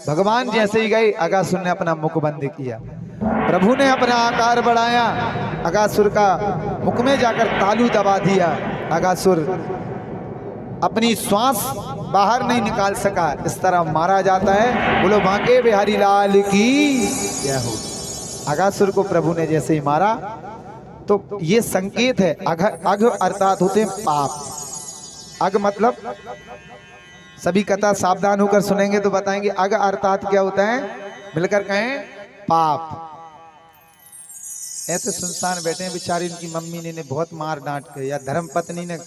भगवान जैसे ही गए अगासुर ने अपना मुख बंद किया। प्रभु ने अपना आकार बढ़ाया, अगासुर का मुख में जाकर तालू दबा दिया। अगासुर अपनी श्वास बाहर नहीं निकाल सका। इस तरह मारा जाता है। बोलो बांके बिहारी लाल की जय हो। अगासुर को प्रभु ने जैसे ही मारा तो ये संकेत है। अघ अर्थात होते हैं पाप। अघ मतलब सभी कथा सावधान होकर सुनेंगे तो बताएंगे अघ अर्थात क्या होता है। मिलकर कहें पाप। ऐसे सुनसान बैठे हैं बेचारी, इनकी मम्मी ने बहुत मार डांट के या धर्म पत्नी ने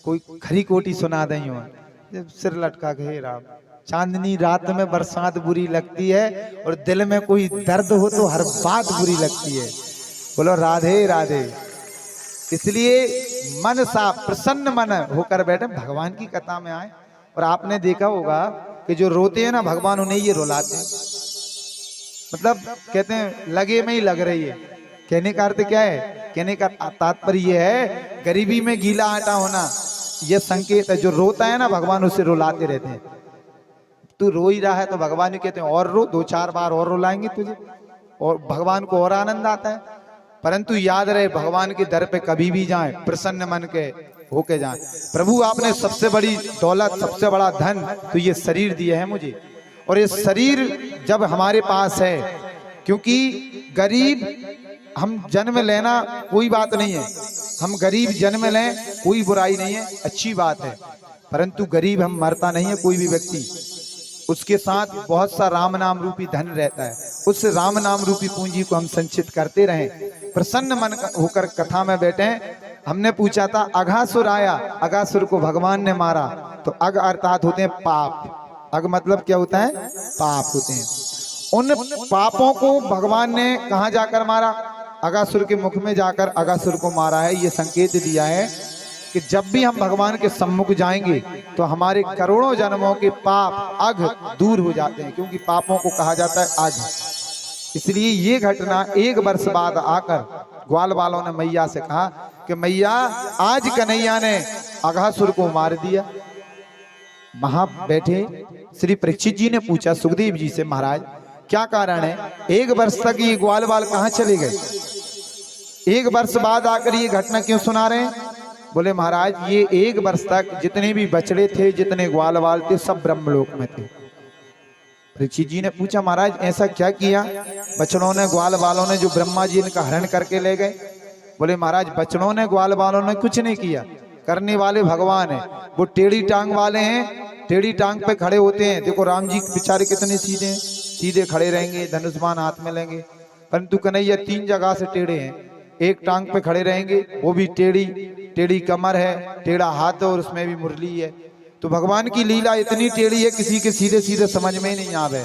कोई खरी कोटी सुना दई हो, जब सिर लटका के हे राम। चांदनी रात में बरसात बुरी लगती है और दिल में कोई दर्द हो तो हर बात बुरी लगती है। बोलो राधे राधे। इसलिए मन सा प्रसन्न मन होकर बैठे, भगवान की कथा में आए। और आपने देखा होगा कि जो रोते हैं ना भगवान उन्हें ये रुलाते हैं। मतलब कहते हैं लगे में ही लग रही है। कहने का अर्थ क्या है? कहने का तात्पर्य ये है गरीबी में गीला आटा होना, ये संकेत है। जो रोता है ना भगवान उसे रुलाते रहते हैं। तू रो ही रहा है तो भगवान ही कहते हैं और रो, 2-4 बार और रुलाएंगे तुझे, और भगवान को और आनंद आता है। परंतु याद रहे भगवान के दर पे कभी भी जाएं प्रसन्न मन के होके जाएं। प्रभु आपने सबसे बड़ी दौलत, सबसे बड़ा धन तो ये शरीर दिया है मुझे, और ये शरीर जब हमारे पास है, क्योंकि गरीब हम जन्म लेना कोई बात नहीं है, हम गरीब जन्म लें कोई बुराई नहीं है, अच्छी बात है। परंतु गरीब हम मरता नहीं है कोई भी व्यक्ति, उसके साथ बहुत सा राम नाम रूपी धन रहता है। उस राम नाम रूपी पूंजी को हम संचित करते रहें, प्रसन्न मन होकर कथा में बैठे। हमने पूछा था अघासुर आया, अघासुर को भगवान ने मारा, तो अघ अर्थात होते हैं पाप। अघ मतलब क्या होता है? पाप होते हैं। उन पापों को भगवान ने कहाँ जाकर मारा? अघासुर के मुख में जाकर अघासुर को मारा है। ये संकेत दिया है कि जब भी हम भगवान के सम्मुख जाएंगे तो हमारे करोड़ों जन्मों के पाप अघ दूर हो जाते हैं, क्योंकि पापों को कहा जाता है अघ। इसलिए ये घटना 1 वर्ष बाद आकर ग्वाल वालों ने मैया से कहा कि मैया आज कन्हैया ने अघासुर को मार दिया। वहां बैठे श्री परीक्षित जी ने पूछा सुखदेव जी से, महाराज क्या कारण है? 1 वर्ष तक ये ग्वाल वाल कहाँ चले गए? 1 वर्ष बाद आकर ये घटना क्यों सुना रहे हैं? बोले महाराज ये 1 वर्ष तक जितने भी बछड़े थे, जितने ग्वाल वाल थे, सब ब्रह्मलोक में थे। परीक्षित जी ने पूछा महाराज ऐसा क्या किया बछड़ों ने, ग्वाल वालों ने, जो ब्रह्मा जी इनका हरण करके ले गए? बोले महाराज बछड़ों ने, ग्वाल वालों ने कुछ नहीं किया, करने वाले भगवान है। वो टेढ़ी टांग वाले हैं, टेढ़ी टांग पे खड़े होते हैं। देखो राम जी बेचारे कितने सीधे हैं, सीधे खड़े रहेंगे, धनुष्मान हाथ में लेंगे। परंतु कन्हैया 3 जगह से टेढ़े हैं। एक टांग पे खड़े रहेंगे, वो भी टेढ़ी, टेढ़ी कमर है, टेढ़ा हाथ है और उसमें भी मुरली है। तो भगवान की लीला इतनी टेढ़ी है किसी के सीधे सीधे समझ में ही नहीं आवे,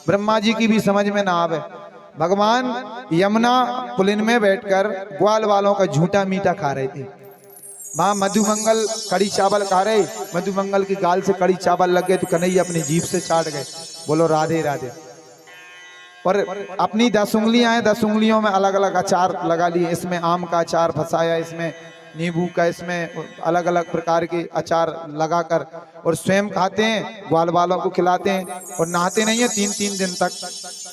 ब्रह्मा जी की भी समझ में ना आवे। भगवान यमुना पुलिन में बैठकर ग्वाल वालों का झूठा मीठा खा रहे थे। वहां मधुमंगल कड़ी चावल खा रहे, मधुमंगल की गाल से कड़ी चावल लग गए तो कन्हैया अपनी जीभ से चाट गए। बोलो राधे राधे। और अपनी 10 उंगलियां हैं, 10 उंगलियों में अलग अलग अचार लगा लिए। इसमें आम का अचार फंसाया, इसमें नींबू का, इसमें अलग अलग प्रकार के अचार लगाकर, और स्वयं खाते हैं, ग्वाल वालों को खिलाते हैं, और नहाते नहीं है 3-3 दिन तक।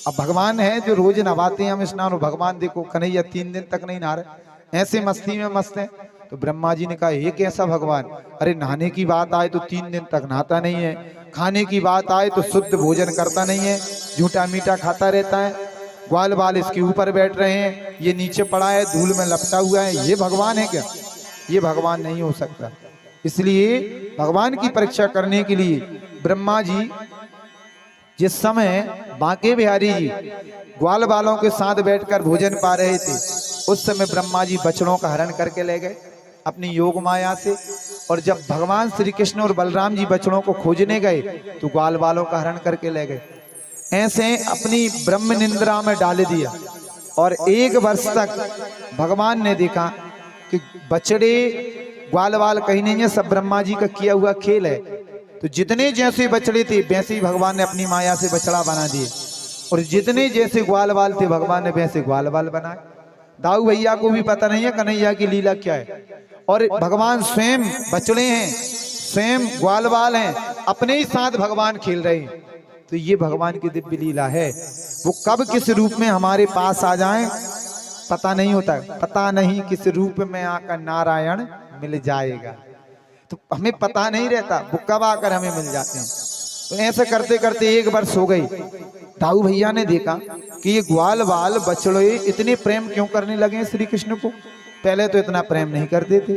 अब भगवान है जो रोज नहाते हैं हम स्नान, और भगवान देखो कन्हैया 3 दिन तक नहीं नहा रहे, ऐसे मस्ती में मस्त है। तो ब्रह्मा जी ने कहा ये कैसा भगवान? अरे नहाने की बात आए तो 3 दिन तक नहाता नहीं है, खाने की बात आए तो शुद्ध भोजन करता नहीं है, झूठा मीठा खाता रहता है। ग्वाल बाल इसके ऊपर बैठ रहे हैं, ये नीचे पड़ा है, धूल में लपटा हुआ है, ये भगवान है क्या? ये भगवान नहीं हो सकता। इसलिए भगवान की परीक्षा करने के लिए ब्रह्मा जी जिस समय बांके बिहारी जी ग्वाल बालों के साथ बैठकर भोजन पा रहे थे, उस समय ब्रह्मा जी बछड़ों का हरण करके ले गए अपनी योग माया से। और जब भगवान श्री कृष्ण और बलराम जी बछड़ों को खोजने गए तो ग्वाल बालों का हरण करके ले गए। ऐसे अपनी ब्रह्म निंद्रा में डाल दिया। और 1 वर्ष तक भगवान ने देखा कि बछड़े ग्वाल वाल कहीं नहीं है, सब ब्रह्मा जी का किया हुआ खेल है। तो जितने जैसे बछड़े थे वैसे ही भगवान ने अपनी माया से बछड़ा बना दिए, और जितने जैसे ग्वाल वाल थे भगवान ने वैसे ग्वाल वाल बनाए। दाऊ भैया को भी पता नहीं है कन्हैया की लीला क्या है। और भगवान स्वयं बछड़े हैं, स्वयं ग्वाल वाल हैं, अपने ही साथ भगवान खेल रहे हैं। तो तो ये भगवान की दिव्य लीला है। वो कब किस रूप में हमारे पास आ जाएं पता नहीं होता, पता नहीं किस रूप में आकर नारायण मिल जाएगा, तो हमें पता नहीं रहता वो कब आकर हमें मिल जाते हैं। तो ऐसे करते करते 1 वर्ष हो गई। दाऊ भैया ने देखा कि ये ग्वाल बाल बछड़े इतने प्रेम क्यों करने लगे श्री कृष्ण को, पहले तो इतना प्रेम नहीं करते थे।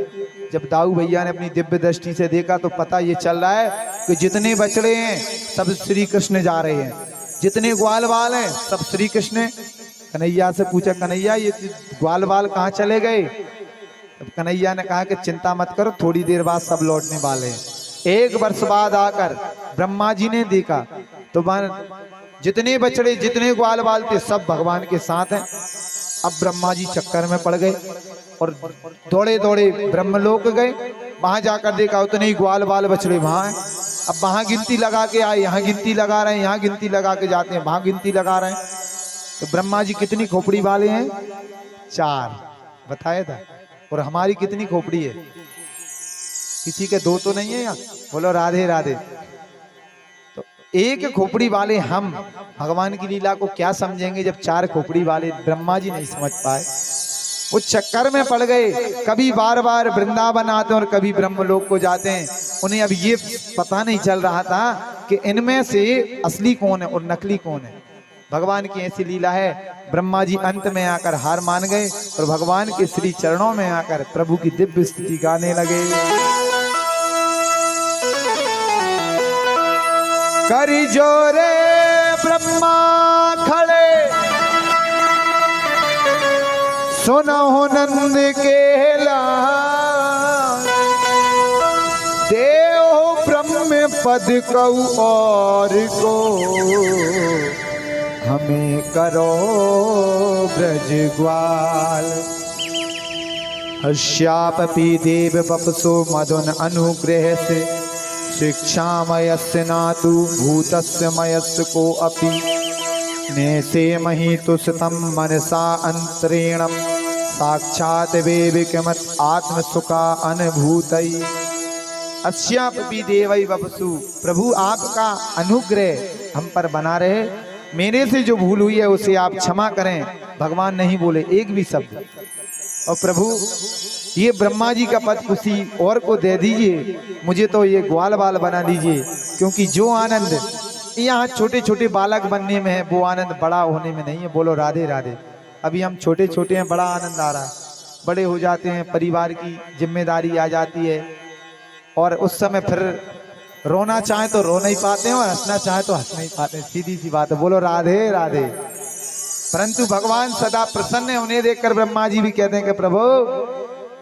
जब दाऊ भैया ने अपनी दिव्य दृष्टि से देखा तो पता ये चल रहा है कि जितने बछड़े हैं सब श्री कृष्ण जा रहे हैं, जितने ग्वाल बाल हैं सब श्री कृष्ण। कन्हैया से पूछा, कन्हैया ये ग्वाल बाल कहाँ चले गए? तब कन्हैया ने कहा कि चिंता मत करो, थोड़ी देर बाद सब लौटने वाले हैं। 1 वर्ष बाद आकर ब्रह्मा जी ने देखा तो जितने बछड़े जितने ग्वाल बाल थे सब भगवान के साथ हैं। अब ब्रह्मा जी चक्कर में पड़ गए और दौड़े दौड़े ब्रह्मलोक गए। वहां जाकर देखा उतने ही ग्वाल बाल बछड़े वहां हैं। अब वहां गिनती लगा के आए, यहाँ गिनती लगा रहे हैं, यहाँ गिनती लगा के जाते हैं, वहां गिनती लगा रहे हैं। तो ब्रह्मा जी कितनी खोपड़ी वाले हैं? 4 बताया था। और हमारी कितनी खोपड़ी है? किसी के 2 तो नहीं है यहाँ, बोलो राधे राधे। तो 1 खोपड़ी वाले हम भगवान की लीला को क्या समझेंगे जब 4 खोपड़ी वाले ब्रह्मा जी नहीं समझ पाए। वो चक्कर में पड़ गए, कभी बार बार वृंदावन आते हैं और कभी ब्रह्मलोक को जाते हैं। उन्हें अब ये पता नहीं चल रहा था कि इनमें से असली कौन है और नकली कौन है। भगवान की ऐसी लीला है। ब्रह्मा जी अंत में आकर हार मान गए और भगवान के श्री चरणों में आकर प्रभु की दिव्य स्तुति गाने लगे। करी जोरे ब्रह्मा खड़े, सुनहु नंद केला, देव ब्रह्म पद कऊ और को, हमें करो ब्रज ग्वाल। हर्ष्यापि देव बपसो मदन अनुग्रह से, शिक्षामयस्य नातु भूतस्य मयस्य को अपि, नेसे महितुस्तम मनसा अंतरेणम, साक्षात वेविकमत आत्मसुखा अनुभूतई। अस्यापि देवै वपसु, प्रभु आपका अनुग्रह हम पर बना रहे। मेरे से जो भूल हुई है उसे आप क्षमा करें। भगवान नहीं बोले एक भी शब्द। और प्रभु ये ब्रह्मा जी का पद किसी और को दे दीजिए, मुझे तो ये ग्वाल बाल बना दीजिए, क्योंकि जो आनंद यहाँ छोटे छोटे बालक बनने में है वो आनंद बड़ा होने में नहीं है। बोलो राधे राधे। अभी हम छोटे छोटे हैं, बड़ा आनंद आ रहा है। बड़े हो जाते हैं, परिवार की जिम्मेदारी आ जाती है और उस समय फिर रोना चाहे तो रो नहीं पाते हैं और हंसना चाहे तो हंस नहीं पाते। सीधी सी बात है। बोलो राधे राधे। परंतु भगवान सदा प्रसन्न है। उन्हें देखकर ब्रह्मा जी भी कहते हैं कि प्रभु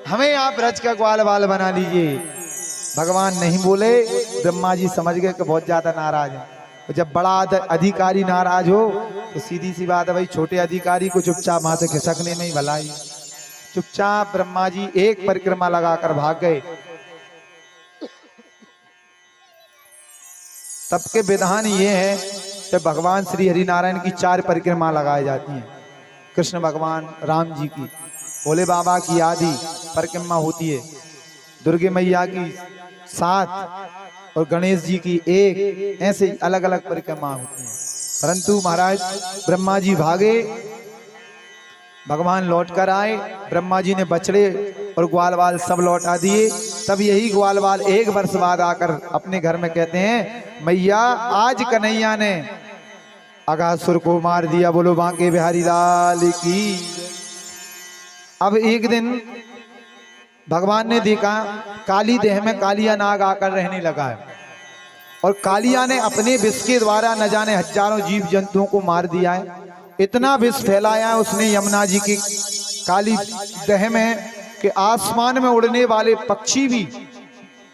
हमें आप ब्रज का ग्वाल बाल बना लीजिए। भगवान नहीं बोले। ब्रह्मा जी समझ गए कि बहुत ज्यादा नाराज है। तो जब बड़ा अधिकारी नाराज हो तो सीधी सी बात है भाई, छोटे अधिकारी को चुपचाप वहां से खिसकने में ही भलाई। चुपचाप ब्रह्मा जी एक परिक्रमा लगाकर भाग गए। तब के विधान ये है कि भगवान श्री हरि नारायण की 4 परिक्रमा लगाई जाती हैं। कृष्ण भगवान राम जी की, भोले बाबा की आदि परिक्रमा होती है, दुर्गे मैया की 7 और गणेश जी की 1, ऐसे अलग अलग परिक्रमा होती हैं। परंतु महाराज ब्रह्मा जी भागे, भगवान लौट कर आए। ब्रह्मा जी ने बछड़े और ग्वाल बाल सब लौटा दिए। तब यही ग्वाल बाल 1 वर्ष बाद आकर अपने घर में कहते हैं, मैया आज कन्हैया ने अगासुर को मार दिया। बोलो बांके बिहारी लाल की। अब एक दिन भगवान ने देखा काली देह में कालिया नाग आकर रहने लगा है और कालिया ने अपने विष के द्वारा न जाने हजारों जीव जंतुओं को मार दिया है। इतना विष फैलाया है उसने यमुना जी की काली देह में कि आसमान में उड़ने वाले पक्षी भी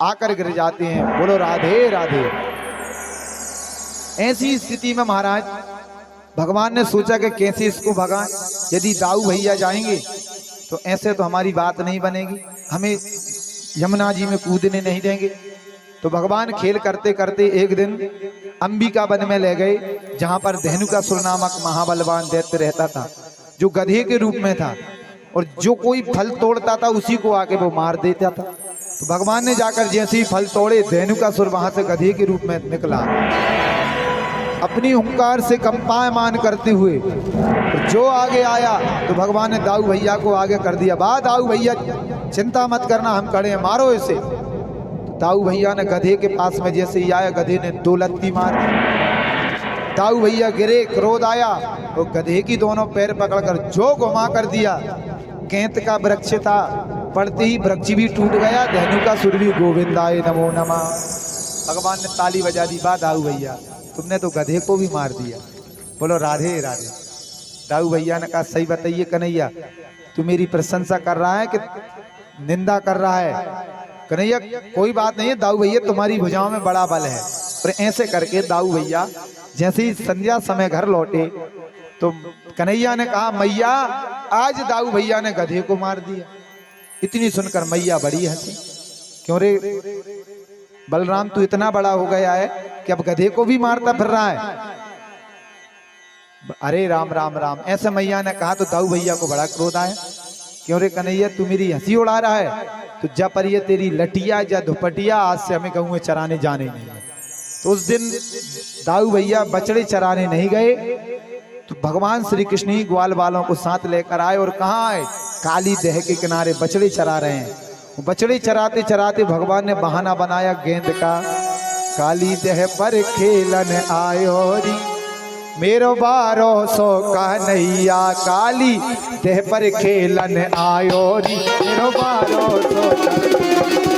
आकर गिर जाते हैं। बोलो राधे राधे। ऐसी स्थिति में महाराज भगवान ने सोचा कि कैसे इसको भगाएं। यदि दाऊ भैया जाएंगे तो ऐसे तो हमारी बात नहीं बनेगी, हमें यमुना जी में कूदने नहीं देंगे। तो भगवान खेल करते करते एक दिन अंबिका वन में ले गए, जहां पर धेनुकासुर नामक महाबलवान दैत्य रहता था, जो गधे के रूप में था और जो कोई फल तोड़ता था उसी को आके वो मार देता था। तो भगवान ने जाकर जैसे ही फल तोड़े, धेनुकासुर वहां से गधे के रूप में निकला। अपनी हुंकार से कंपायमान करते हुए जो आगे आया तो भगवान ने दाऊ भैया को आगे कर दिया। बा दाऊ भैया चिंता मत करना, हम खड़े हैं, मारो इसे। तो दाऊ भैया ने गधे के पास में जैसे ही आया, गधे ने 2 लत्ती मार दी। दाऊ भैया गिरे, क्रोध आया, वो गधे की दोनों पैर पकड़कर जो घुमा कर दिया। केंत का वृक्ष था, पड़ते ही वृक्ष भी टूट गया। धनु का सुर भी गोविंदाय नमो नमः। भगवान ने ताली बजा दी। बा दाऊ भैया तुमने तो गधे को भी मार दिया। बोलो राधे राधे। दाऊ भैया ने कहा सही बताइए कन्हैया, तू मेरी प्रशंसा कर रहा है कि निंदा कर रहा है? कन्हैया कोई बात नहीं है दाऊ भैया, तुम्हारी भुजाओं में बड़ा बल है। पर ऐसे करके दाऊ भैया जैसे ही संध्या समय घर लौटे तो कन्हैया ने कहा मैया आज दाऊ भैया ने गधे को मार दिया। इतनी सुनकर मैया बड़ी हंसी। क्यों रे बलराम, तू इतना बड़ा हो गया है कि अब गधे को भी मारता फिर रहा है? अरे राम राम राम। ऐसे मैया ने कहा तो दाऊ भैया को बड़ा क्रोध आया। क्यों रे कन्हैया, तू मेरी हंसी उड़ा रहा है? तो जा पर ये तेरी लटिया या दुपटिया, आज से हमें गऊ में चराने जाने नहीं है। तो उस दिन दाऊ भैया बछड़े चराने नहीं गए, तो भगवान श्री कृष्ण ही ग्वाल वालों को साथ लेकर आए। और कहाँ आए? काली दह के किनारे बछड़े चरा रहे हैं। बछड़े चराते चराते भगवान ने बहाना बनाया गेंद का। काली दह पर खेलन आयो री, मेरो 1200 का नैया। काली दह पर खेलन आयो री, मेरो 1200 का।